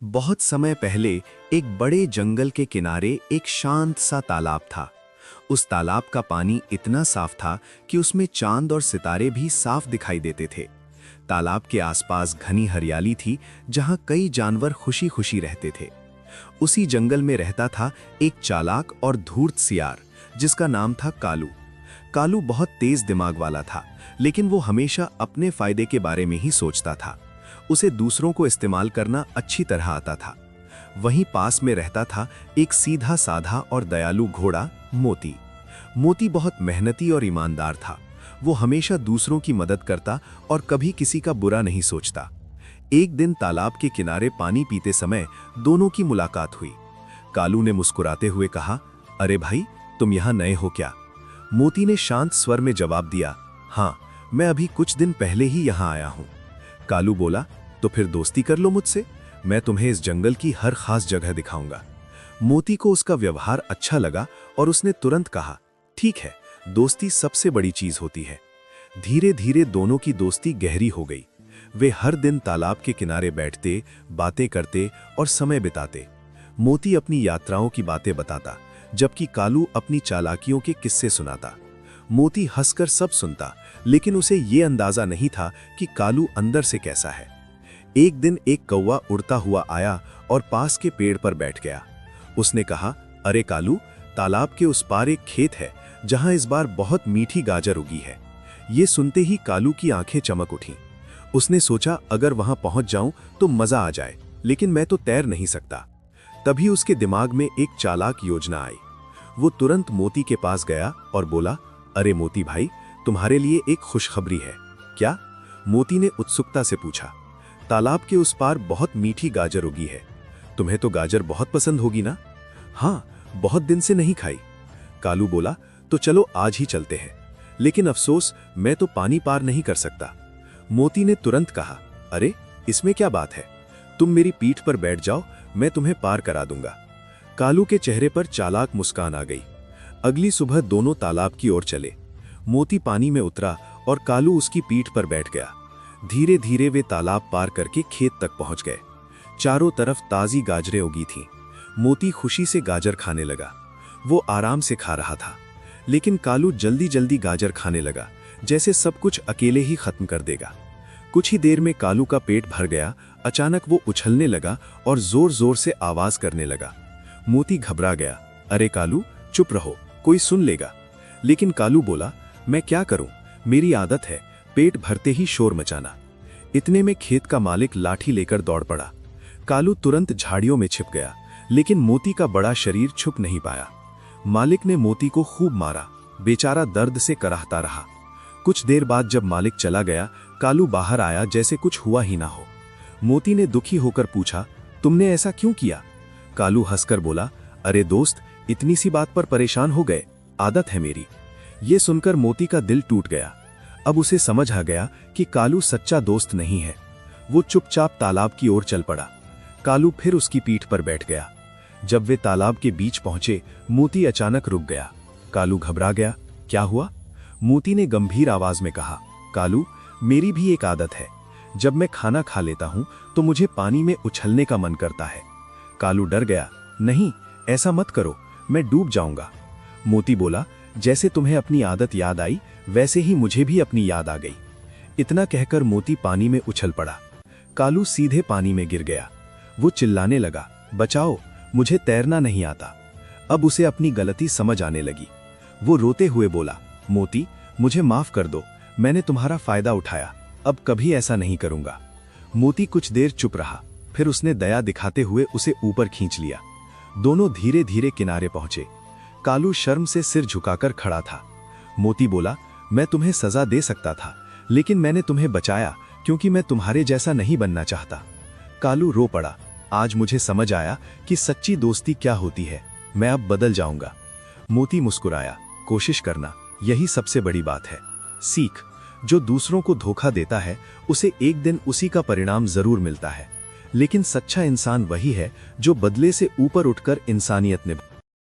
बहुत समय पहले एक बड़े जंगल के किनारे एक शांत सा तालाब था। उस तालाब का पानी इतना साफ था कि उसमें चांद और सितारे भी साफ दिखाई देते थे। तालाब के आसपास घनी हरियाली थी, जहां कई जानवर खुशी-खुशी रहते थे। उसी जंगल में रहता था एक चालाक और धूर्त सियार, जिसका नाम था कालू। कालू बहुत तेज दिमाग वाला था, लेकिन वो हमेशा अपने फायदे के बारे में ही सोचता था। उसे दूसरों को इस्तेमाल करना अच्छी तरह आता था। वहीं पास में रहता था एक सीधा साधा और दयालु घोड़ा मोती। मोती बहुत मेहनती और ईमानदार था। वो हमेशा दूसरों की मदद करता और कभी किसी का बुरा नहीं सोचता। एक दिन तालाब के किनारे पानी पीते समय दोनों की मुलाकात हुई। कालू ने मुस्कुराते हुए कहा, अरे भाई, तुम यहाँ नए हो क्या? मोती ने शांत स्वर में जवाब दिया, हाँ, मैं अभी कुछ दिन पहले ही यहाँ आया हूँ। कालू बोला, तो फिर दोस्ती कर लो मुझसे, मैं तुम्हें इस जंगल की हर खास जगह दिखाऊंगा। मोती को उसका व्यवहार अच्छा लगा और उसने तुरंत कहा, ठीक है, दोस्ती सबसे बड़ी चीज होती है। धीरे धीरे दोनों की दोस्ती गहरी हो गई। वे हर दिन तालाब के किनारे बैठते, बातें करते और समय बिताते। मोती अपनी यात्राओं की बातें बताता, जबकि कालू अपनी चालाकियों के किस्से सुनाता। मोती हंसकर सब सुनता, लेकिन उसे ये अंदाजा नहीं था कि कालू अंदर से कैसा है। एक दिन एक कौवा उड़ता हुआ आया और पास के पेड़ पर बैठ गया। उसने कहा, अरे कालू, तालाब के उस पार एक खेत है जहां इस बार बहुत मीठी गाजर उगी है। ये सुनते ही कालू की आंखें चमक उठीं। उसने सोचा, अगर वहां पहुंच जाऊं तो मजा आ जाए, लेकिन मैं तो तैर नहीं सकता। तभी उसके दिमाग में एक चालाक योजना आई। वो तुरंत मोती के पास गया और बोला, अरे मोती भाई, तुम्हारे लिए एक खुशखबरी है। क्या? मोती ने उत्सुकता से पूछा। तालाब के उस पार बहुत मीठी गाजर उगी है। तुम्हें तो गाजर बहुत पसंद होगी ना? हाँ, बहुत दिन से नहीं खाई। कालू बोला, तो चलो आज ही चलते हैं, लेकिन अफसोस, मैं तो पानी पार नहीं कर सकता। मोती ने तुरंत कहा, अरे, इसमें क्या बात है, तुम मेरी पीठ पर बैठ जाओ, मैं तुम्हें पार करा दूंगा। कालू के चेहरे पर चालाक मुस्कान आ गई। अगली सुबह दोनों तालाब की ओर चले। मोती पानी में उतरा और कालू उसकी पीठ पर बैठ गया। धीरे धीरे वे तालाब पार करके खेत तक पहुंच गए। चारों तरफ ताजी गाजरें उगी थीं। मोती खुशी से गाजर खाने लगा। वो आराम से खा रहा था, लेकिन कालू जल्दी जल्दी गाजर खाने लगा, जैसे सब कुछ अकेले ही खत्म कर देगा। कुछ ही देर में कालू का पेट भर गया। अचानक वो उछलने लगा और जोर जोर से आवाज करने लगा। मोती घबरा गया। अरे कालू, चुप रहो, कोई सुन लेगा। लेकिन कालू बोला, मैं क्या करूं, मेरी आदत है पेट भरते ही शोर मचाना। इतने में खेत का मालिक लाठी लेकर दौड़ पड़ा। कालू तुरंत झाड़ियों में छिप गया, लेकिन मोती का बड़ा शरीर छुप नहीं पाया। मालिक ने मोती को खूब मारा। बेचारा दर्द से कराहता रहा। कुछ देर बाद जब मालिक चला गया, कालू बाहर आया जैसे कुछ हुआ ही ना हो। मोती ने दुखी होकर पूछा, तुमने ऐसा क्यों किया? कालू हंसकर बोला, अरे दोस्त, इतनी सी बात पर परेशान हो गए, आदत है मेरी। ये सुनकर मोती का दिल टूट गया। अब उसे समझ आ गया कि कालू सच्चा दोस्त नहीं है। वो चुपचाप तालाब की ओर चल पड़ा। कालू फिर उसकी पीठ पर बैठ गया। जब वे तालाब के बीच पहुंचे, मोती अचानक रुक गया। कालू घबरा गया। क्या हुआ? मोती ने गंभीर आवाज में कहा, कालू, मेरी भी एक आदत है। जब मैं खाना खा लेता हूं तो मुझे पानी में उछलने का मन करता है। कालू डर गया। नहीं, ऐसा मत करो, मैं डूब जाऊंगा। मोती बोला, जैसे तुम्हें अपनी आदत याद आई, वैसे ही मुझे भी अपनी याद आ गई। इतना कहकर मोती पानी में उछल पड़ा। कालू सीधे पानी में गिर गया। वो चिल्लाने लगा, बचाओ, मुझे तैरना नहीं आता। अब उसे अपनी गलती समझ आने लगी। वो रोते हुए बोला, मोती, मुझे माफ कर दो, मैंने तुम्हारा फायदा उठाया, अब कभी ऐसा नहीं करूंगा। मोती कुछ देर चुप रहा, फिर उसने दया दिखाते हुए उसे ऊपर खींच लिया। दोनों धीरे धीरे किनारे पहुंचे। कालू शर्म से सिर झुकाकर खड़ा था। मोती बोला, मैं तुम्हें सजा दे सकता था, लेकिन मैंने तुम्हें बचाया क्योंकि मैं तुम्हारे जैसा नहीं बनना चाहता। कालू रो पड़ा। आज मुझे समझ आया कि सच्ची दोस्ती क्या होती है। मैं अब बदल जाऊंगा। मोती मुस्कुराया। कोशिश करना, यही सबसे बड़ी बात है। सीख, जो दूसरों को धोखा देता है उसे एक दिन उसी का परिणाम जरूर मिलता है, लेकिन सच्चा इंसान वही है जो बदले से ऊपर उठकर इंसानियत निभाता है।